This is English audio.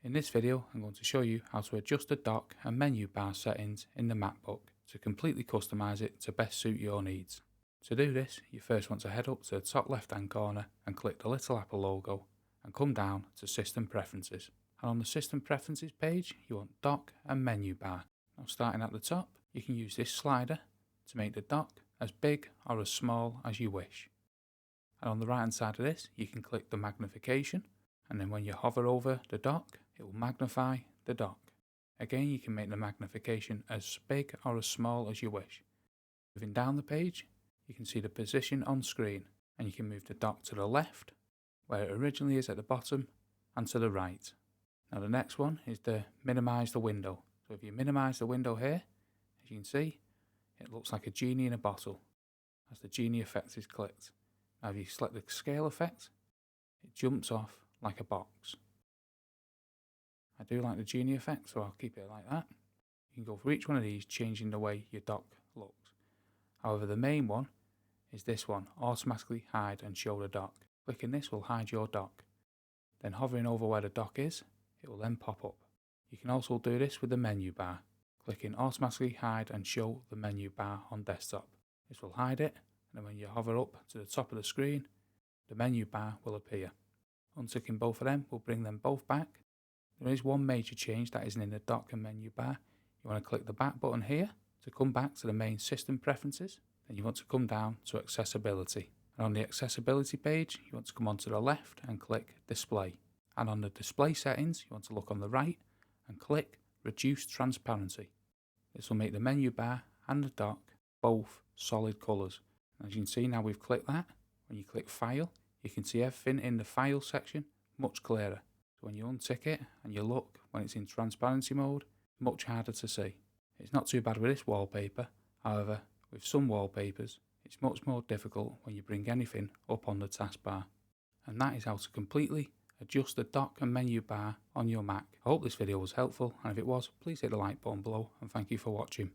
In this video, I'm going to show you how to adjust the dock and menu bar settings in the MacBook to completely customize it to best suit your needs. To do this, you first want to head up to the top left hand corner and click the little Apple logo and come down to System Preferences. And on the System Preferences page, you want dock and menu bar. Now starting at the top, you can use this slider to make the dock as big or as small as you wish. And on the right hand side of this, you can click the magnification, and then when you hover over the dock, it will magnify the dock. Again, you can make the magnification as big or as small as you wish. Moving down the page, you can see the position on screen, and you can move the dock to the left, where it originally is at the bottom, and to the right. Now the next one is to minimize the window. So if you minimize the window here, as you can see, it looks like a genie in a bottle as the genie effect is clicked. Now if you select the scale effect, it jumps off like a box. I do like the genie effect, so I'll keep it like that. You can go for each one of these, changing the way your dock looks. However, the main one is this one, automatically hide and show the dock. Clicking this will hide your dock. Then hovering over where the dock is, it will then pop up. You can also do this with the menu bar. Clicking automatically hide and show the menu bar on desktop. This will hide it, and then when you hover up to the top of the screen, the menu bar will appear. Unticking both of them will bring them both back. There is one major change that isn't in the dock and menu bar. You want to click the back button here to come back to the main system preferences. Then you want to come down to accessibility. And on the accessibility page, you want to come onto the left and click display. And on the display settings, you want to look on the right and click reduce transparency. This will make the menu bar and the dock both solid colours. As you can see now we've clicked that, when you click file, you can see everything in the file section much clearer. So when you untick it and you look when it's in transparency mode, much harder to see. It's not too bad with this wallpaper, however, with some wallpapers, it's much more difficult when you bring anything up on the taskbar. And that is how to completely adjust the dock and menu bar on your Mac. I hope this video was helpful, and if it was, please hit the like button below, and thank you for watching.